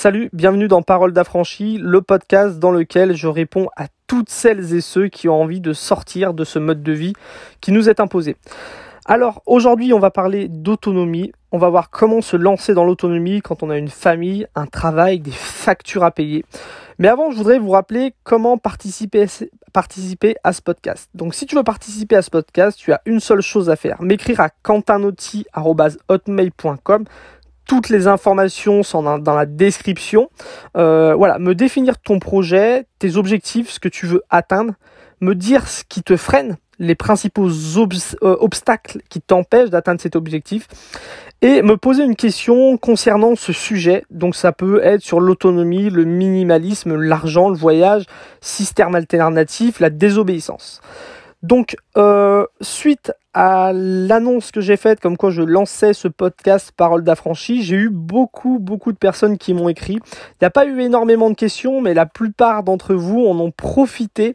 Salut, bienvenue dans Parole d'affranchi, le podcast dans lequel je réponds à toutes celles et ceux qui ont envie de sortir de ce mode de vie qui nous est imposé. Alors aujourd'hui on va parler d'autonomie, on va voir comment se lancer dans l'autonomie quand on a une famille, un travail, des factures à payer. Mais avant je voudrais vous rappeler comment participer à ce podcast. Donc si tu veux participer à ce podcast, tu as une seule chose à faire, m'écrire à quentinotti@hotmail.com. Toutes les informations sont dans la description. Me définir ton projet, tes objectifs, ce que tu veux atteindre, me dire ce qui te freine, les principaux obstacles qui t'empêchent d'atteindre cet objectif et me poser une question concernant ce sujet. Donc ça peut être sur l'autonomie, le minimalisme, l'argent, le voyage, système alternatif, la désobéissance. Donc, suite à l'annonce que j'ai faite, comme quoi je lançais ce podcast Parole d'affranchi, j'ai eu beaucoup de personnes qui m'ont écrit. Il n'y a pas eu énormément de questions, mais la plupart d'entre vous en ont profité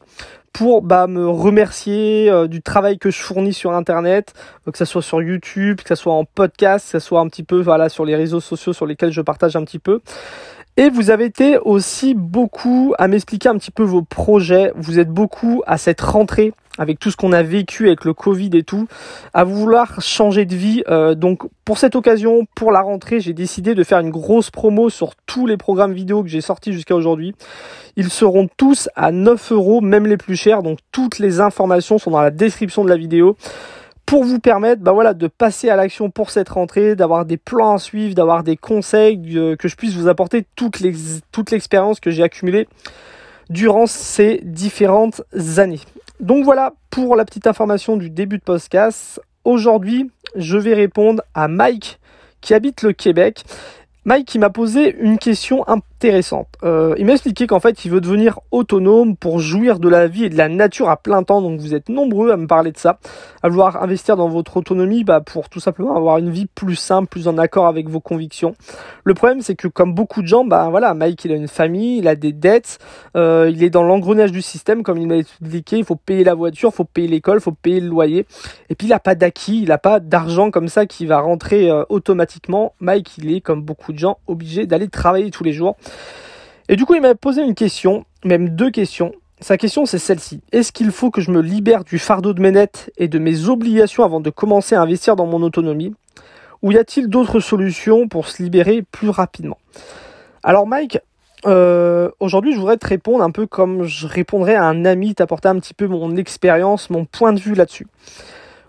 pour me remercier du travail que je fournis sur Internet, que ce soit sur YouTube, que ce soit en podcast, que ce soit un petit peu sur les réseaux sociaux sur lesquels je partage un petit peu. Et vous avez été aussi beaucoup à m'expliquer un petit peu vos projets. Vous êtes beaucoup à cette rentrée, avec tout ce qu'on a vécu avec le Covid et tout, à vouloir changer de vie. Donc pour cette occasion, pour la rentrée, j'ai décidé de faire une grosse promo sur tous les programmes vidéo que j'ai sortis jusqu'à aujourd'hui. Ils seront tous à 9 €, même les plus chers. Donc toutes les informations sont dans la description de la vidéo. Pour vous permettre de passer à l'action pour cette rentrée, d'avoir des plans à suivre, d'avoir des conseils, que je puisse vous apporter toute l'expérience que j'ai accumulée durant ces différentes années. Donc voilà pour la petite information du début de podcast. Aujourd'hui, je vais répondre à Mike qui habite le Québec. Mike, il m'a posé une question intéressante. Il m'a expliqué qu'en fait, il veut devenir autonome pour jouir de la vie et de la nature à plein temps. Donc, vous êtes nombreux à me parler de ça, à vouloir investir dans votre autonomie pour tout simplement avoir une vie plus simple, plus en accord avec vos convictions. Le problème, c'est que comme beaucoup de gens, Mike, il a une famille, il a des dettes, il est dans l'engrenage du système, comme il m'a expliqué. Il faut payer la voiture, il faut payer l'école, il faut payer le loyer. Et puis, il n'a pas d'acquis, il n'a pas d'argent comme ça qui va rentrer automatiquement. Mike, il est comme beaucoup de gens obligés d'aller travailler tous les jours. Et du coup, il m'a posé une question, même deux questions. Sa question, c'est celle-ci. Est-ce qu'il faut que je me libère du fardeau de mes dettes et de mes obligations avant de commencer à investir dans mon autonomie? Ou y a-t-il d'autres solutions pour se libérer plus rapidement? Alors Mike, aujourd'hui, je voudrais te répondre un peu comme je répondrais à un ami, t'apporter un petit peu mon expérience, mon point de vue là-dessus.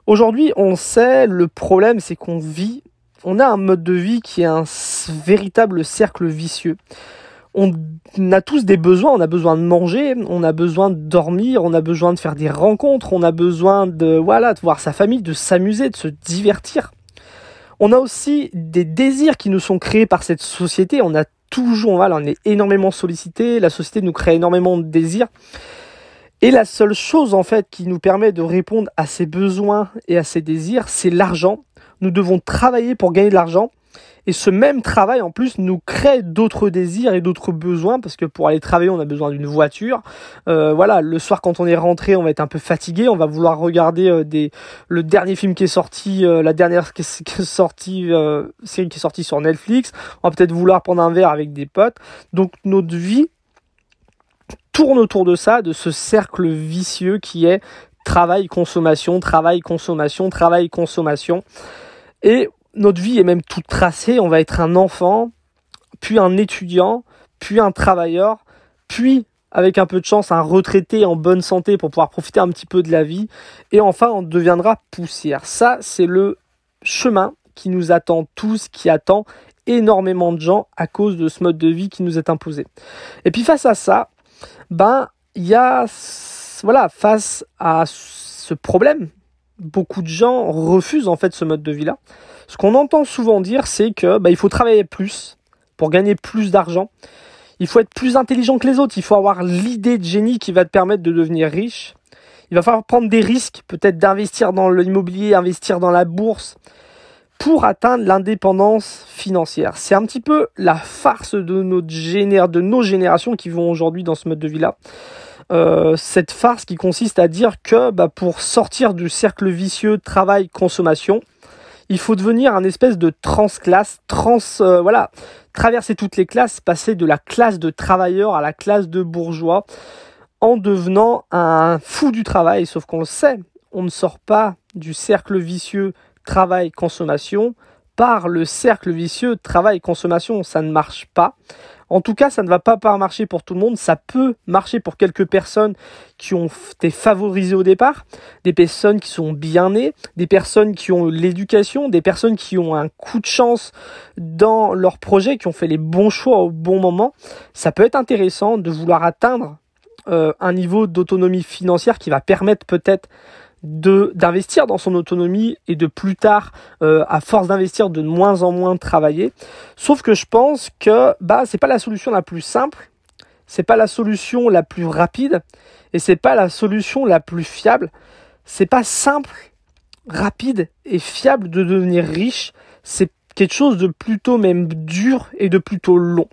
Aujourd'hui, on sait, le problème, c'est on a un mode de vie qui est un véritable cercle vicieux. On a tous des besoins, on a besoin de manger, on a besoin de dormir, on a besoin de faire des rencontres, on a besoin de voir sa famille, de s'amuser, de se divertir. On a aussi des désirs qui nous sont créés par cette société, on est énormément sollicité, la société nous crée énormément de désirs. Et la seule chose en fait qui nous permet de répondre à ces besoins et à ces désirs, c'est l'argent. Nous devons travailler pour gagner de l'argent. Et ce même travail, en plus, nous crée d'autres désirs et d'autres besoins, parce que pour aller travailler, on a besoin d'une voiture. Le soir, quand on est rentré, on va être un peu fatigué, on va vouloir regarder le dernier film qui est sorti, la dernière série qui est sortie sur Netflix. On va peut-être vouloir prendre un verre avec des potes. Donc, notre vie tourne autour de ça, de ce cercle vicieux qui est travail, consommation, travail, consommation, travail, consommation. Et notre vie est même toute tracée, on va être un enfant, puis un étudiant, puis un travailleur, puis, avec un peu de chance, un retraité en bonne santé pour pouvoir profiter un petit peu de la vie, et enfin, on deviendra poussière. Ça, c'est le chemin qui nous attend tous, qui attend énormément de gens à cause de ce mode de vie qui nous est imposé. Et puis, face à ça, il y a, face à ce problème, beaucoup de gens refusent en fait ce mode de vie-là. Ce qu'on entend souvent dire, c'est que il faut travailler plus pour gagner plus d'argent. Il faut être plus intelligent que les autres. Il faut avoir l'idée de génie qui va te permettre de devenir riche. Il va falloir prendre des risques, peut-être d'investir dans l'immobilier, investir dans la bourse, pour atteindre l'indépendance financière. C'est un petit peu la farce de nos générations qui vont aujourd'hui dans ce mode de vie-là. Cette farce qui consiste à dire que pour sortir du cercle vicieux travail-consommation, Il faut devenir un espèce de transclasse, traverser toutes les classes, passer de la classe de travailleur à la classe de bourgeois, en devenant un fou du travail, sauf qu'on le sait, on ne sort pas du cercle vicieux travail-consommation par le cercle vicieux travail-consommation, ça ne marche pas. En tout cas, ça ne va pas marcher pour tout le monde. Ça peut marcher pour quelques personnes qui ont été favorisées au départ, des personnes qui sont bien nées, des personnes qui ont l'éducation, des personnes qui ont un coup de chance dans leur projet, qui ont fait les bons choix au bon moment. Ça peut être intéressant de vouloir atteindre un niveau d'autonomie financière qui va permettre peut-être d'investir dans son autonomie et de plus tard, à force d'investir, de moins en moins travailler. Sauf que je pense que c'est pas la solution la plus simple, c'est pas la solution la plus rapide et c'est pas la solution la plus fiable. C'est pas simple, rapide et fiable de devenir riche, c'est quelque chose de plutôt même dur et de plutôt long.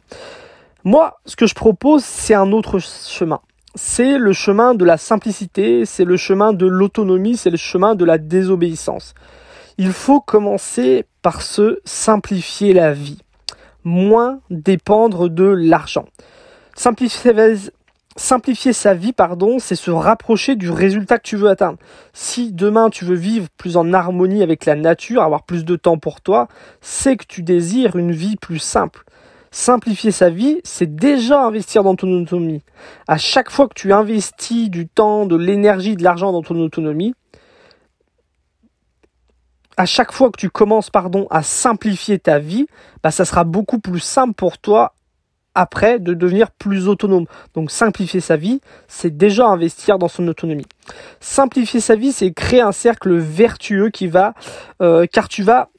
Moi, ce que je propose, c'est un autre chemin. C'est le chemin de la simplicité, c'est le chemin de l'autonomie, c'est le chemin de la désobéissance. Il faut commencer par se simplifier la vie, moins dépendre de l'argent. Simplifier sa vie, c'est se rapprocher du résultat que tu veux atteindre. Si demain tu veux vivre plus en harmonie avec la nature, avoir plus de temps pour toi, c'est que tu désires une vie plus simple. Simplifier sa vie, c'est déjà investir dans ton autonomie. À chaque fois que tu investis du temps, de l'énergie, de l'argent dans ton autonomie, à chaque fois que tu commences à simplifier ta vie, ça sera beaucoup plus simple pour toi après de devenir plus autonome. Donc simplifier sa vie, c'est déjà investir dans son autonomie. Simplifier sa vie, c'est créer un cercle vertueux car tu vas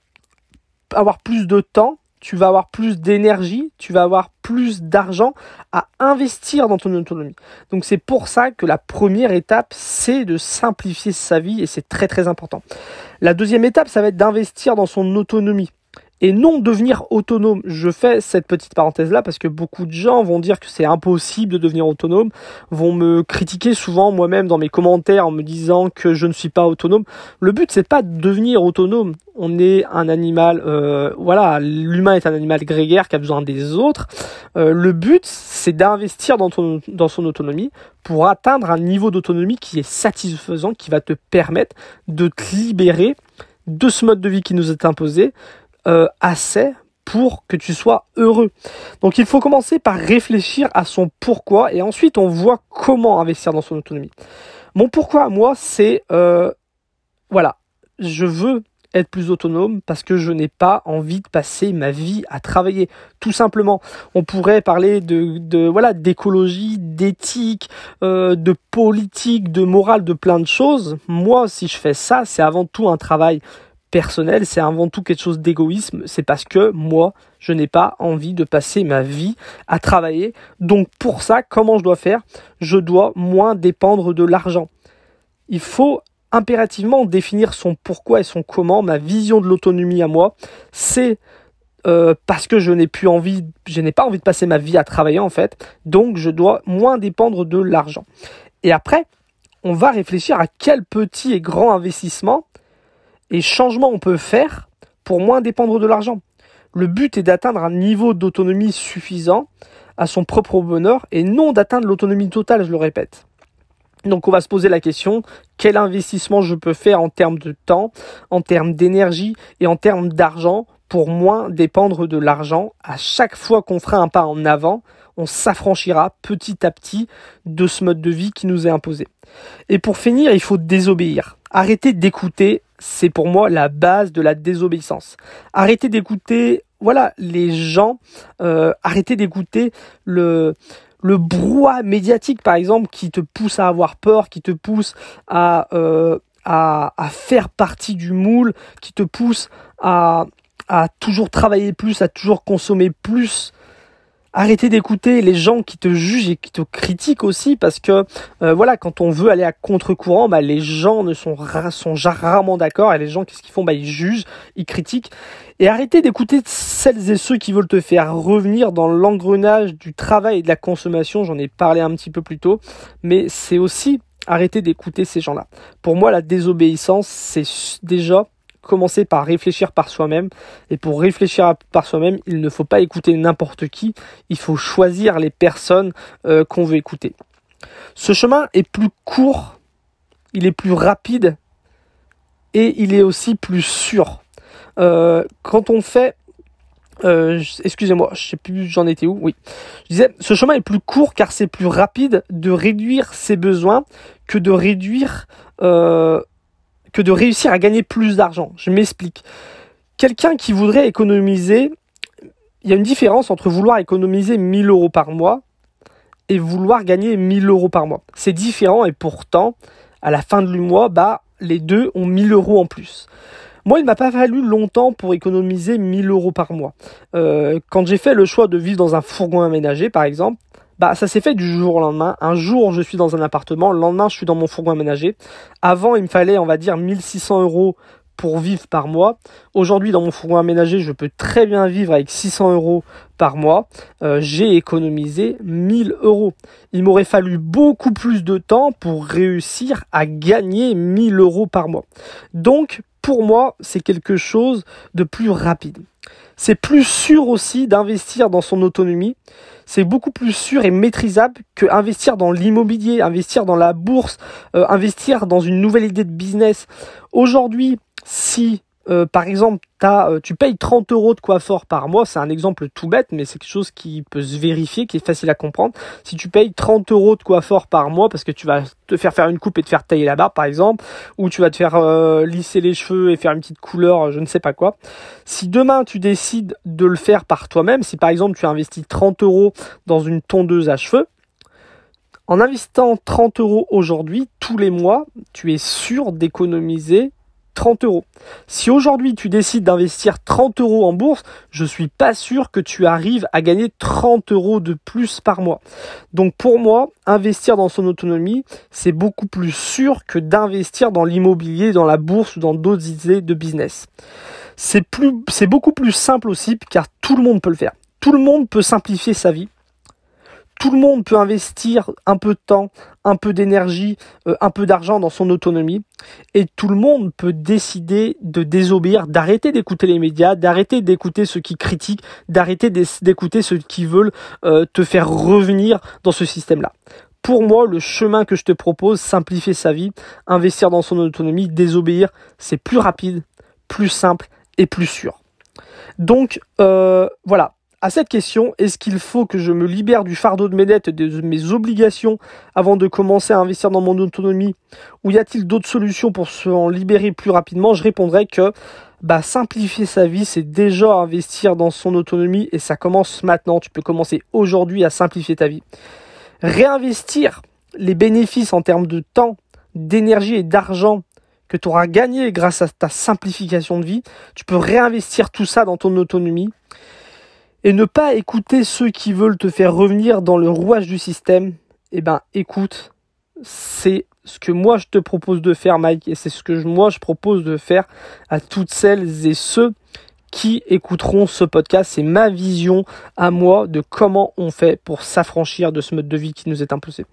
avoir plus de temps, tu vas avoir plus d'énergie, tu vas avoir plus d'argent à investir dans ton autonomie. Donc c'est pour ça que la première étape, c'est de simplifier sa vie et c'est très très important. La deuxième étape, ça va être d'investir dans son autonomie. Et non devenir autonome. Je fais cette petite parenthèse-là parce que beaucoup de gens vont dire que c'est impossible de devenir autonome, vont me critiquer souvent moi-même dans mes commentaires en me disant que je ne suis pas autonome. Le but, c'est pas de devenir autonome. On est un animal, l'humain est un animal grégaire qui a besoin des autres. Le but, c'est d'investir dans son autonomie pour atteindre un niveau d'autonomie qui est satisfaisant, qui va te permettre de te libérer de ce mode de vie qui nous est imposé, assez pour que tu sois heureux. Donc il faut commencer par réfléchir à son pourquoi et ensuite on voit comment investir dans son autonomie. Mon pourquoi à moi, c'est je veux être plus autonome parce que je n'ai pas envie de passer ma vie à travailler. Tout simplement, on pourrait parler d'écologie, d'éthique, de politique, de morale, de plein de choses. Moi, si je fais ça, c'est avant tout un travail personnel, c'est avant tout quelque chose d'égoïsme, c'est parce que moi, je n'ai pas envie de passer ma vie à travailler. Donc pour ça, comment je dois faire ? Je dois moins dépendre de l'argent. Il faut impérativement définir son pourquoi et son comment. Ma vision de l'autonomie à moi, c'est parce que je n'ai pas envie de passer ma vie à travailler en fait, donc je dois moins dépendre de l'argent. Et après, on va réfléchir à quel petit et grand investissement et changement on peut faire pour moins dépendre de l'argent. Le but est d'atteindre un niveau d'autonomie suffisant à son propre bonheur et non d'atteindre l'autonomie totale, je le répète. Donc on va se poser la question, quel investissement je peux faire en termes de temps, en termes d'énergie et en termes d'argent pour moins dépendre de l'argent. À chaque fois qu'on fera un pas en avant, on s'affranchira petit à petit de ce mode de vie qui nous est imposé. Et pour finir, il faut désobéir. Arrêter d'écouter, c'est pour moi la base de la désobéissance. Arrêter d'écouter, les gens, arrêter d'écouter le brouhaha médiatique, par exemple, qui te pousse à avoir peur, qui te pousse à faire partie du moule, qui te pousse à toujours travailler plus, à toujours consommer plus. Arrêtez d'écouter les gens qui te jugent et qui te critiquent aussi parce que quand on veut aller à contre-courant, les gens sont rarement d'accord et les gens qu'est-ce qu'ils font ? Ils jugent, ils critiquent. Et arrêtez d'écouter celles et ceux qui veulent te faire revenir dans l'engrenage du travail et de la consommation. J'en ai parlé un petit peu plus tôt, mais c'est aussi arrêter d'écouter ces gens-là. Pour moi, la désobéissance, c'est déjà commencer par réfléchir par soi-même. Et pour réfléchir par soi-même, il ne faut pas écouter n'importe qui. Il faut choisir les personnes qu'on veut écouter. Ce chemin est plus court, il est plus rapide et il est aussi plus sûr. Quand on fait... excusez-moi, je sais plus j'en étais où. Oui, je disais, ce chemin est plus court car c'est plus rapide de réduire ses besoins que de réussir à gagner plus d'argent. Je m'explique. Quelqu'un qui voudrait économiser, il y a une différence entre vouloir économiser 1 000 € par mois et vouloir gagner 1 000 € par mois. C'est différent et pourtant, à la fin du mois, les deux ont 1 000 € en plus. Moi, il ne m'a pas fallu longtemps pour économiser 1 000 € par mois. Quand j'ai fait le choix de vivre dans un fourgon aménagé, par exemple, ça s'est fait du jour au lendemain. Un jour, je suis dans un appartement, le lendemain, je suis dans mon fourgon aménagé. Avant, il me fallait, on va dire, 1 600 € pour vivre par mois. Aujourd'hui, dans mon fourgon aménagé, je peux très bien vivre avec 600 € par mois. J'ai économisé 1 000 €. Il m'aurait fallu beaucoup plus de temps pour réussir à gagner 1 000 € par mois. Donc, pour moi, c'est quelque chose de plus rapide. C'est plus sûr aussi d'investir dans son autonomie. C'est beaucoup plus sûr et maîtrisable que investir dans l'immobilier, investir dans la bourse, investir dans une nouvelle idée de business. Aujourd'hui, si par exemple tu payes 30 € de coiffeur par mois, c'est un exemple tout bête, mais c'est quelque chose qui peut se vérifier, qui est facile à comprendre. Si tu payes 30 € de coiffeur par mois parce que tu vas te faire une coupe et te faire tailler la barbe par exemple, ou tu vas te faire lisser les cheveux et faire une petite couleur, je ne sais pas quoi. Si demain tu décides de le faire par toi-même, si par exemple tu investis 30 € dans une tondeuse à cheveux, en investissant 30 € aujourd'hui, tous les mois, tu es sûr d'économiser 30 €. Si aujourd'hui tu décides d'investir 30 € en bourse, je suis pas sûr que tu arrives à gagner 30 € de plus par mois. Donc pour moi, investir dans son autonomie, c'est beaucoup plus sûr que d'investir dans l'immobilier, dans la bourse ou dans d'autres idées de business. C'est beaucoup plus simple aussi car tout le monde peut le faire. Tout le monde peut simplifier sa vie. Tout le monde peut investir un peu de temps, un peu d'énergie, un peu d'argent dans son autonomie. Et tout le monde peut décider de désobéir, d'arrêter d'écouter les médias, d'arrêter d'écouter ceux qui critiquent, d'arrêter d'écouter ceux qui veulent te faire revenir dans ce système-là. Pour moi, le chemin que je te propose, simplifier sa vie, investir dans son autonomie, désobéir, c'est plus rapide, plus simple et plus sûr. Donc, voilà. À cette question, est-ce qu'il faut que je me libère du fardeau de mes dettes et de mes obligations avant de commencer à investir dans mon autonomie? Ou y a-t-il d'autres solutions pour s'en libérer plus rapidement? Je répondrai que simplifier sa vie, c'est déjà investir dans son autonomie et ça commence maintenant. Tu peux commencer aujourd'hui à simplifier ta vie. Réinvestir les bénéfices en termes de temps, d'énergie et d'argent que tu auras gagné grâce à ta simplification de vie, tu peux réinvestir tout ça dans ton autonomie. Et ne pas écouter ceux qui veulent te faire revenir dans le rouage du système, écoute, c'est ce que moi je te propose de faire, Mike, et c'est ce que moi je propose de faire à toutes celles et ceux qui écouteront ce podcast. C'est ma vision à moi de comment on fait pour s'affranchir de ce mode de vie qui nous est imposé.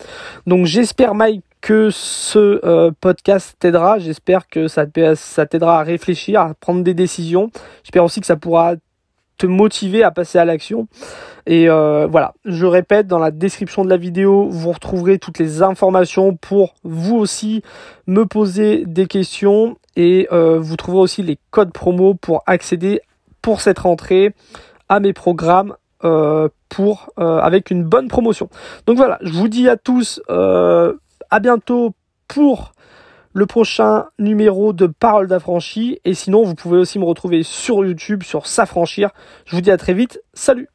Donc j'espère, Mike, que ce podcast t'aidera. J'espère que ça t'aidera à réfléchir, à prendre des décisions. J'espère aussi que ça pourra te motiver à passer à l'action. Et voilà, je répète, dans la description de la vidéo, vous retrouverez toutes les informations pour vous aussi me poser des questions. Et vous trouverez aussi les codes promo pour accéder pour cette rentrée à mes programmes avec une bonne promotion. Donc voilà, je vous dis à tous à bientôt pour le prochain numéro de Paroles d'Affranchi. Et sinon, vous pouvez aussi me retrouver sur YouTube, sur S'Affranchir. Je vous dis à très vite. Salut!